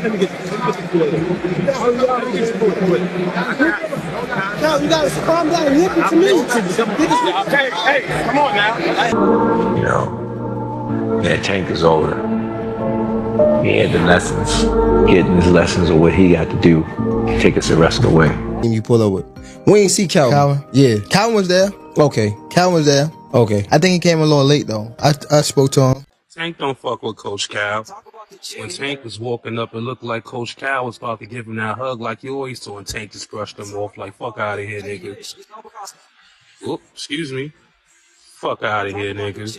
No, you gotta calm down and listen to me. Hey, come on now. You know, that Tank is older. He had the lessons, getting his lessons of what he got to do to take us the rest away. You pull over. We ain't see Calvin. Yeah, Calvin was there. Okay, Calvin was there. Okay, I think he came a little late though. I spoke to him. Tank don't fuck with Coach Cal. When Tank was walking up, it looked like Coach Cal was about to give him that hug like you always do, and Tank just brushed him off like, fuck out of here, nigga. Oop, excuse me. Fuck out of here, nigga.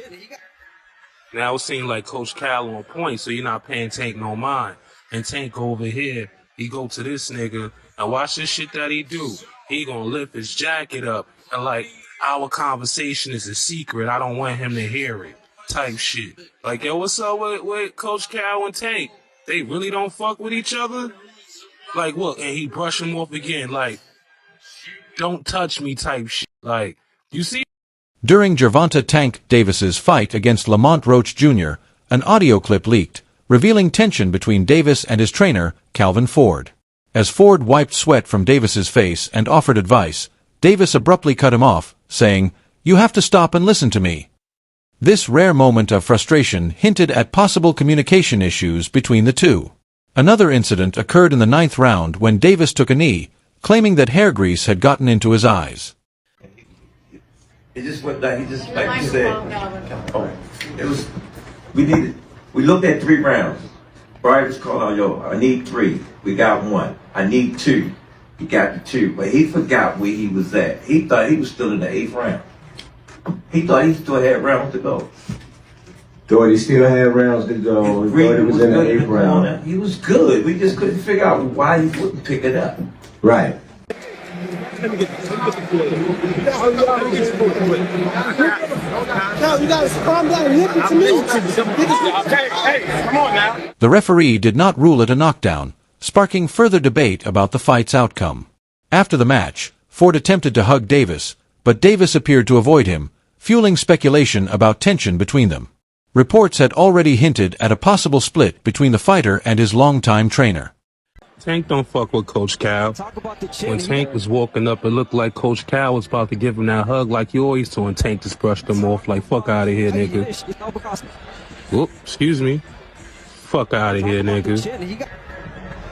Now it seemed like Coach Cal on point, so you're not paying Tank no mind. And Tank over here, he go to this nigga, and watch this shit that he do. He gonna lift his jacket up, and like, our conversation is a secret, I don't want him to hear it. Type shit. Like, yo, what's up with Coach Cal and Tank? They really don't fuck with each other? Like, what? And he brush him off again, like, don't touch me type shit. Like, you see? During Gervonta Tank Davis's fight against Lamont Roach Jr., an audio clip leaked, revealing tension between Davis and his trainer, Calvin Ford. As Ford wiped sweat from Davis's face and offered advice, Davis abruptly cut him off, saying, "You have to stop and listen to me." This rare moment of frustration hinted at possible communication issues between the two. Another incident occurred in the 9th round when Davis took a knee, claiming that hair grease had gotten into his eyes. It just went down. He just, like you said, it was, we looked at 3 rounds. Brian was calling out, yo, I need 3. We got 1. I need 2. He got the 2. But he forgot where he was at. He thought he was still in the 8th round. He thought he still had rounds to go. Thought he still had rounds to go. He thought he was in the 8th round. He was good. We just couldn't figure out why he wouldn't pick it up. Right. No, you gotta calm down and listen to me. Hey, come on now. The referee did not rule it a knockdown, sparking further debate about the fight's outcome. After the match, Ford attempted to hug Davis, but Davis appeared to avoid him, fueling speculation about tension between them. Reports had already hinted at a possible split between the fighter and his longtime trainer. Tank don't fuck with Coach Cal. When Tank was walking up, it looked like Coach Cal was about to give him that hug like you always do, and Tank just brushed him off like, fuck out of here, nigga. Oop, excuse me. Fuck out of here, nigga.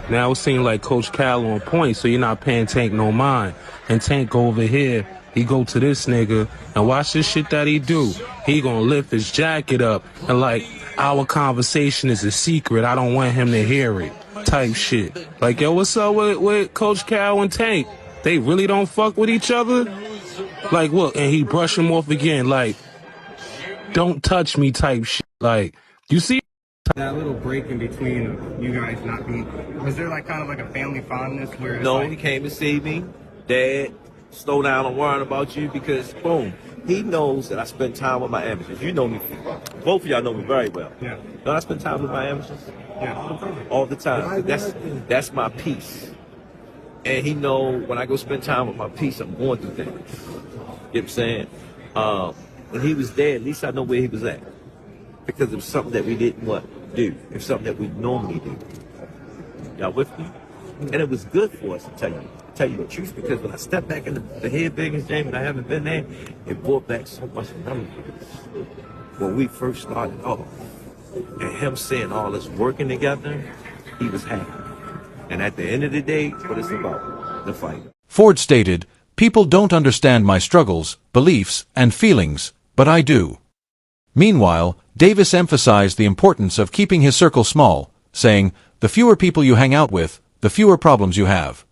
Now it seemed like Coach Cal on point, so you're not paying Tank no mind. And Tank over here, he go to this nigga, and watch this shit that he do. He gonna lift his jacket up, and like, our conversation is a secret, I don't want him to hear it. Type shit. Like, yo, what's up with Coach Cal and Tank? They really don't fuck with each other? Like, what? And he brush him off again, like, don't touch me type shit. Like, you see? That little break in between you guys not being, was there like kind of like a family fondness where No, like, he came to see me. Dad, slow down, I'm worrying about you because, boom, he knows that I spend time with my amateurs. You know me, both of y'all know me very well. Yeah. Don't I spend time with my amateurs? Yeah. All the time. That's my peace. And he know when I go spend time with my peace, I'm going through things. You know what I'm saying? When he was there, at least I know where he was at. Because it was something that we didn't do. It was something that we normally do. Y'all with me? And it was good for us to tell you the truth, because when I stepped back in the head biggest game and I haven't been there, it brought back so much memories. When we first started off, and him seeing all us working together, he was happy. And at the end of the day, what it's about, the fight. Ford stated, "People don't understand my struggles, beliefs, and feelings, but I do." Meanwhile, Davis emphasized the importance of keeping his circle small, saying, "The fewer people you hang out with, the fewer problems you have."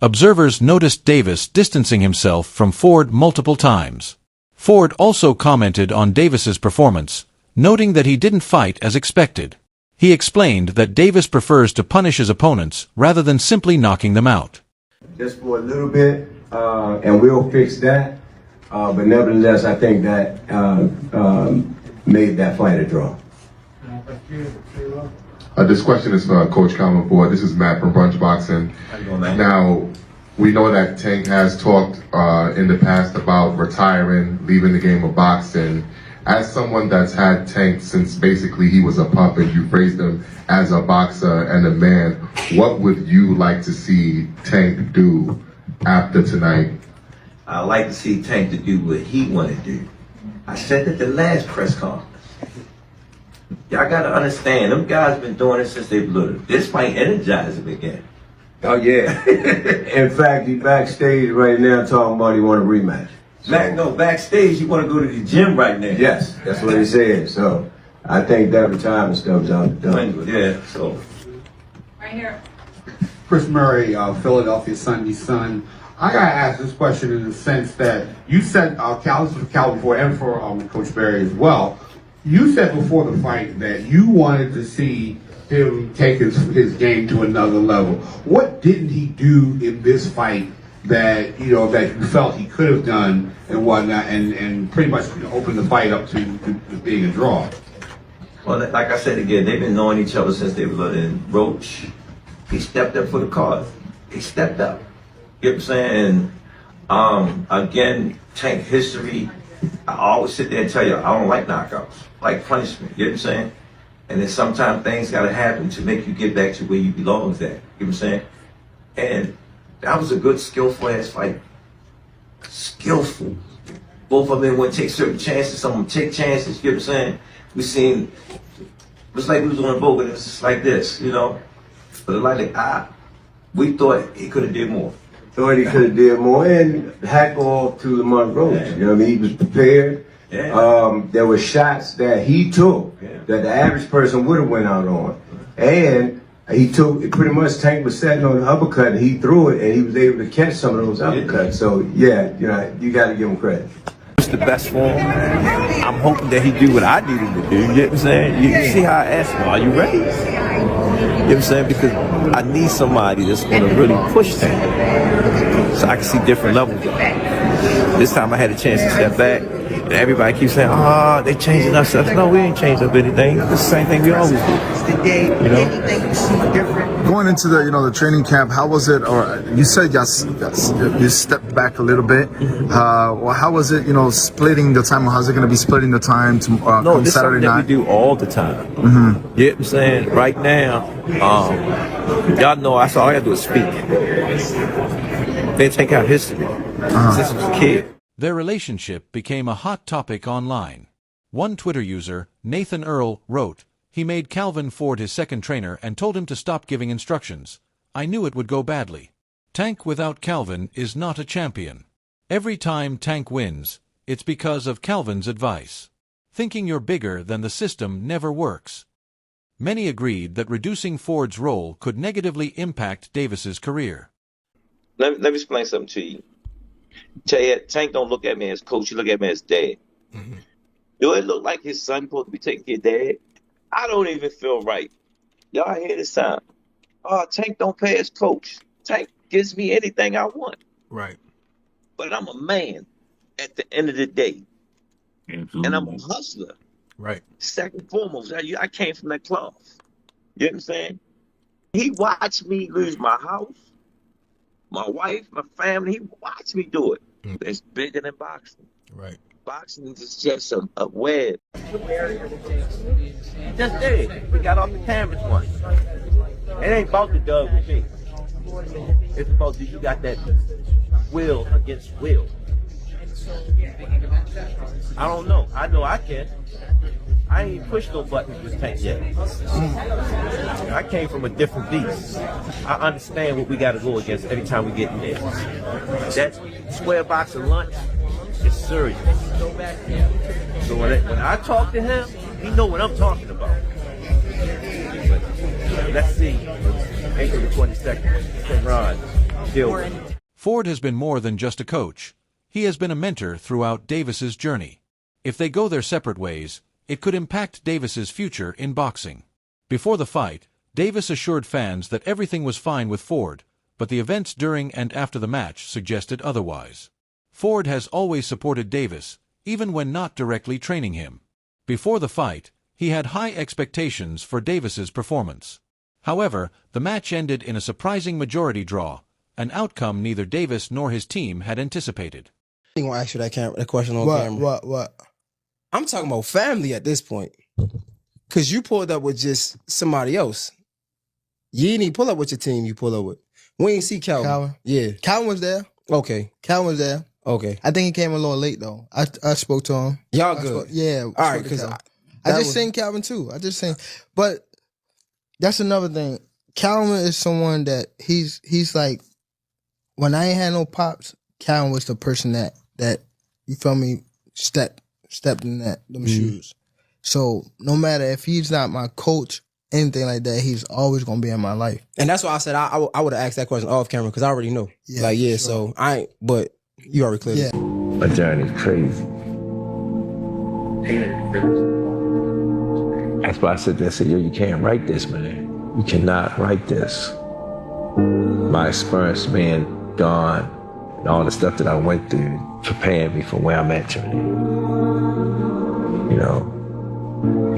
Observers noticed Davis distancing himself from Ford multiple times. Ford also commented on Davis's performance, noting that he didn't fight as expected. He explained that Davis prefers to punish his opponents rather than simply knocking them out. Just for a little bit, and we'll fix that. But nevertheless, I think that made that fight a draw. This question is for Coach Calvin Ford. This is Matt from Brunch Boxing. Now, we know that Tank has talked in the past about retiring, leaving the game of boxing as someone that's had Tank since basically he was a pup and you praised him as a boxer and a man, what would you like to see Tank do after tonight? I like to see Tank to do what he want to do. I said at the last press conference. Y'all got to understand, them guys been doing it since they blew it. This might energize them again. Oh, yeah. In fact, he backstage right now talking about he want a rematch. So, backstage, you want to go to the gym right now. Yes, that's what he said. So I think that retirement stuff's out done. Yeah, so. Right here. Chris Murray, Philadelphia Sunday Sun. I gotta ask this question in the sense that you said, Cal before and for Coach Berry as well. You said before the fight that you wanted to see him take his game to another level. What didn't he do in this fight that that you felt he could have done and whatnot, and pretty much opened the fight up to being a draw? Well, like I said again, they've been knowing each other since they were little. And Roach, he stepped up for the cause. He stepped up. You know what I'm saying? And again, Tank history. I always sit there and tell you, I don't like knockouts, like punishment. You know what I'm saying? And then sometimes things got to happen to make you get back to where you belong at. You know what I'm saying? And that was a good, skillful ass fight. Skillful. Both of them would take certain chances. Some of them take chances. You know what I'm saying? We seen, it was like we was on a boat, but it was just like this, you know? But we thought he could have did more. Thought he could have did more, and hat off to Lamont Roach. You know what I mean? He was prepared. Yeah. There were shots that he took that the average person would have went out on. And he took, pretty much Tank was sitting on the uppercut, and he threw it, and he was able to catch some of those uppercuts. So, yeah, you got to give him credit. It's the best for him. I'm hoping that he do what I need him to do. You know what I'm saying? You see how I asked him, are you ready? You know what I'm saying? Because I need somebody that's going to really push Tank so I can see different levels of it. This time I had a chance to step back. And everybody keeps saying, they changing us. No, we ain't changed up anything. It's the same thing we always do. You know? Going into the training camp, how was it? Or you said you stepped back a little bit. Well, how was it? Splitting the time. How's it going to be splitting the time to No, this is Saturday something night? that we do all the time. You know what I'm saying? Right now, y'all know that's all I got to do is speak. They take out history since I was a kid. Their relationship became a hot topic online. One Twitter user, Nathan Earl, wrote, he made Calvin Ford his second trainer and told him to stop giving instructions. I knew it would go badly. Tank without Calvin is not a champion. Every time Tank wins, it's because of Calvin's advice. Thinking you're bigger than the system never works. Many agreed that reducing Ford's role could negatively impact Davis's career. Let me explain something to you. Tank don't look at me as coach, he look at me as dad. Do it look like his son supposed to be taking care of dad? I don't even feel right. Y'all hear this time? Tank don't pay his coach. Tank gives me anything I want. Right. But I'm a man at the end of the day. Absolutely. And I'm a hustler. Right. Second and foremost, I came from that cloth. You know what I'm saying? He watched me lose my house, my wife, my family. He watched me do it. It's bigger than boxing. Right. Boxing is just a web. Just did. We got off the cameras once. It ain't about the dub with me. It's about you got that will against will. I don't know. I know I can. I ain't pushed no buttons with Tank yet. I came from a different beast. I understand what we got to go against every time we get in there. That square box of lunch is serious. So when I talk to him, he know what I'm talking about. But let's see. April the 22nd. Ron, deal with it. Ford has been more than just a coach. He has been a mentor throughout Davis's journey. If they go their separate ways, it could impact Davis's future in boxing. Before the fight, Davis assured fans that everything was fine with Ford, but the events during and after the match suggested otherwise. Ford has always supported Davis, even when not directly training him. Before the fight, he had high expectations for Davis's performance. However, the match ended in a surprising majority draw, an outcome neither Davis nor his team had anticipated. I'm going to ask you that question on camera. What? I'm talking about family at this point. Cause you pulled up with just somebody else. You didn't even pull up with your team you pull up with. We ain't see Calvin. Yeah. Calvin was there. Okay. Calvin was there. Okay. I think he came a little late though. I spoke to him. Y'all good. Yeah. All right. Cause I just seen Calvin too. But that's another thing. Calvin is someone that he's like, when I ain't had no pops, Calvin was the person that you feel me, stepped in them shoes. So no matter if he's not my coach, anything like that, he's always gonna be in my life. And that's why I said I would have asked that question off camera because I already know. Yeah, sure. So I ain't. But you already cleared it. My journey's crazy. That's why I said there. I said, yo, you can't write this, man. You cannot write this. My experience being gone and all the stuff that I went through prepared me for where I'm at today. You know.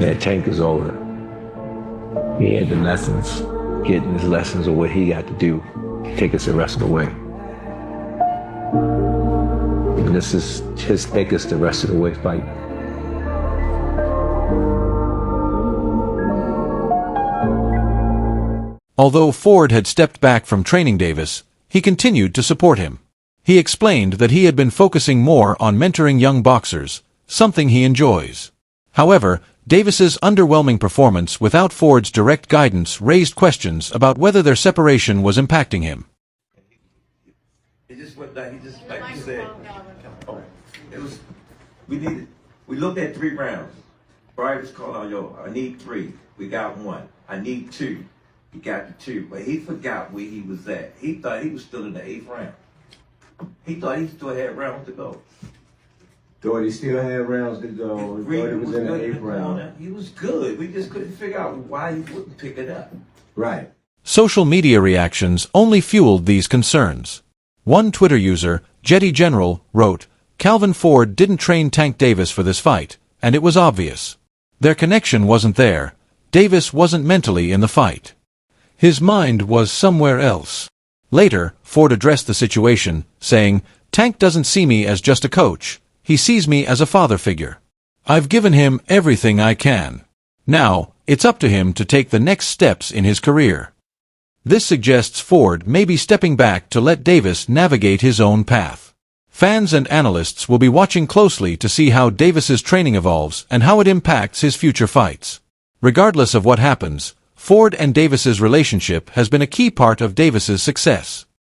That Tank is older. He had the lessons, getting his lessons of what he got to do to take us the rest of the way. And this is his take us the rest of the way fight. Although Ford had stepped back from training Davis, he continued to support him. He explained that he had been focusing more on mentoring young boxers, something he enjoys. However, Davis's underwhelming performance without Ford's direct guidance raised questions about whether their separation was impacting him. It just went down. He just, like you said, it was. We looked at 3 rounds. Brian was calling out, yo, I need 3. We got 1. I need 2. He got the 2, but he forgot where he was at. He thought he was still in the 8th round. He thought he still had rounds to go. Thought he still had rounds to go. Thought he was in the 8th round. He was good. We just couldn't figure out why he wouldn't pick it up. Right. Social media reactions only fueled these concerns. One Twitter user, Jetty General, wrote, "Calvin Ford didn't train Tank Davis for this fight, and it was obvious. Their connection wasn't there. Davis wasn't mentally in the fight. His mind was somewhere else." Later, Ford addressed the situation, saying, "Tank doesn't see me as just a coach. He sees me as a father figure. I've given him everything I can. Now, it's up to him to take the next steps in his career." This suggests Ford may be stepping back to let Davis navigate his own path. Fans and analysts will be watching closely to see how Davis's training evolves and how it impacts his future fights. Regardless of what happens, Ford and Davis's relationship has been a key part of Davis's success.